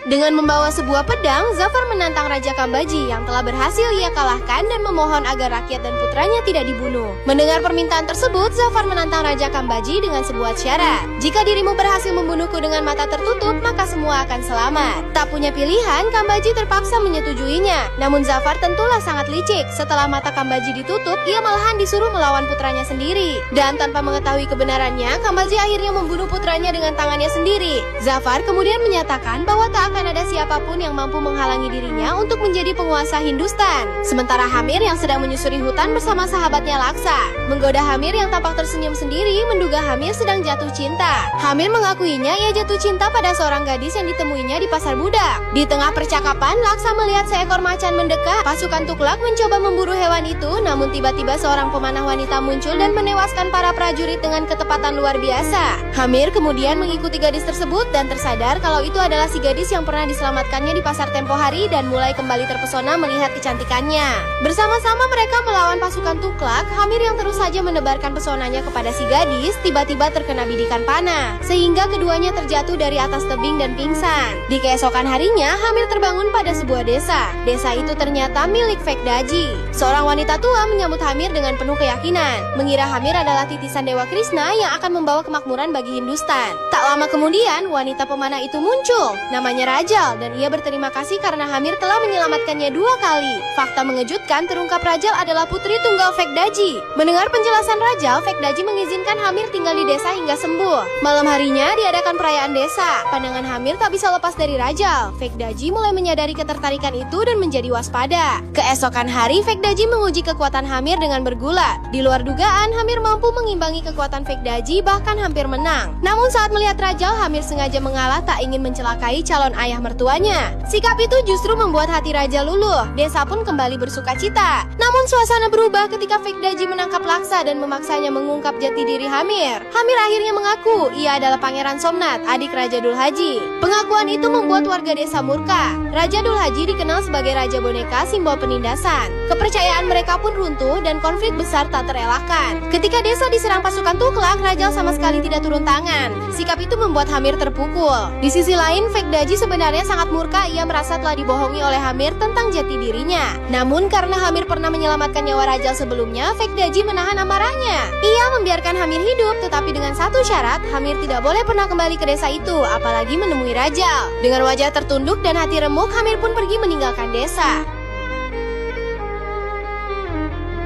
Dengan membawa sebuah pedang, Zafar menantang Raja Kambaji yang telah berhasil ia kalahkan dan memohon agar rakyat dan putranya tidak dibunuh. Mendengar permintaan tersebut, Zafar menantang Raja Kambaji dengan sebuah syarat. Jika dirimu berhasil membunuhku dengan mata tertutup, maka semua akan selamat. Tak punya pilihan, Kambaji terpaksa menyetujuinya. Namun Zafar tentulah sangat licik. Setelah mata Kambaji ditutup, ia malahan disuruh melawan putranya sendiri. Dan tanpa mengetahui kebenarannya, Kambaji akhirnya membunuh putranya dengan tangannya sendiri. Zafar kemudian menyatakan bahwa tak akan ada siapapun yang mampu menghalangi dirinya untuk menjadi penguasa Hindustan. Sementara Hamir yang sedang menyusuri hutan bersama sahabatnya Laksa menggoda Hamir yang tampak tersenyum sendiri, menduga Hamir sedang jatuh cinta. Hamir mengakuinya ia jatuh cinta pada seorang gadis yang ditemuinya di pasar budak. Di tengah percakapan, Laksa melihat seekor macan mendekat. Pasukan Tuklak mencoba memburu hewan itu, namun tiba-tiba seorang pemanah wanita muncul dan menewaskan para prajurit dengan ketepatan luar biasa. Hamir kemudian mengikuti gadis tersebut dan tersadar kalau itu adalah si gadis yang pernah diselamatkannya di pasar tempo hari dan mulai kembali terpesona melihat kecantikannya. Bersama-sama mereka melawan pasukan Tuklak. Hamir yang terus saja menebarkan pesonanya kepada si gadis tiba-tiba terkena bidikan panah sehingga keduanya terjatuh dari atas tebing dan pingsan. Di keesokan harinya, Hamir terbangun pada sebuah desa. Desa itu ternyata milik Fekdaji. Seorang wanita tua menyambut Hamir dengan penuh keyakinan, mengira Hamir adalah titisan Dewa Krishna yang akan membawa kemakmuran bagi Hindustan. Tak lama kemudian, wanita pemanah itu muncul. Namanya Rajal, dan ia berterima kasih karena Hamir telah menyelamatkannya 2 kali. Fakta mengejutkan, terungkap Rajal adalah putri tunggal Fekdaji. Mendengar penjelasan Rajal, Fekdaji mengizinkan Hamir tinggal di desa hingga sembuh. Malam harinya diadakan perayaan desa. Pandangan Hamir tak bisa lepas dari Rajal. Fekdaji mulai menyadari ketertarikan itu dan menjadi waspada. Keesokan hari, Fekdaji menguji kekuatan Hamir dengan bergulat. Di luar dugaan, Hamir mampu mengimbangi kekuatan Fekdaji, bahkan hampir menang. Namun saat melihat Rajal, Hamir sengaja mengalah, tak ingin mencelakai calon ayah mertuanya. Sikap itu justru membuat hati Raja luluh. Desa pun kembali bersuka cita. Namun suasana berubah ketika Fekdaji menangkap Laksa dan memaksanya mengungkap jati diri Hamir. Hamir akhirnya mengaku ia adalah Pangeran Somnath, adik Raja Dulhaji. Pengakuan itu membuat warga desa murka. Raja Dulhaji dikenal sebagai Raja Boneka, simbol penindasan. Kepercayaan mereka pun runtuh dan konflik besar tak terelakkan. Ketika desa diserang pasukan Tuklak, Rajal sama sekali tidak turun tangan. Sikap itu membuat Hamir terpukul. Di sisi lain, Fekdaji sebenarnya sangat murka. Ia merasa telah dibohongi oleh Hamir tentang jati dirinya. Namun karena Hamir pernah menyelamatkan nyawa Rajal sebelumnya, Fekdaji menahan amarahnya. Ia membiarkan Hamir hidup, tetapi dengan satu syarat, Hamir tidak boleh pernah kembali ke desa itu, apalagi menemui Rajal. Dengan wajah tertunduk dan hati remuk, Hamir pun pergi meninggalkan desa.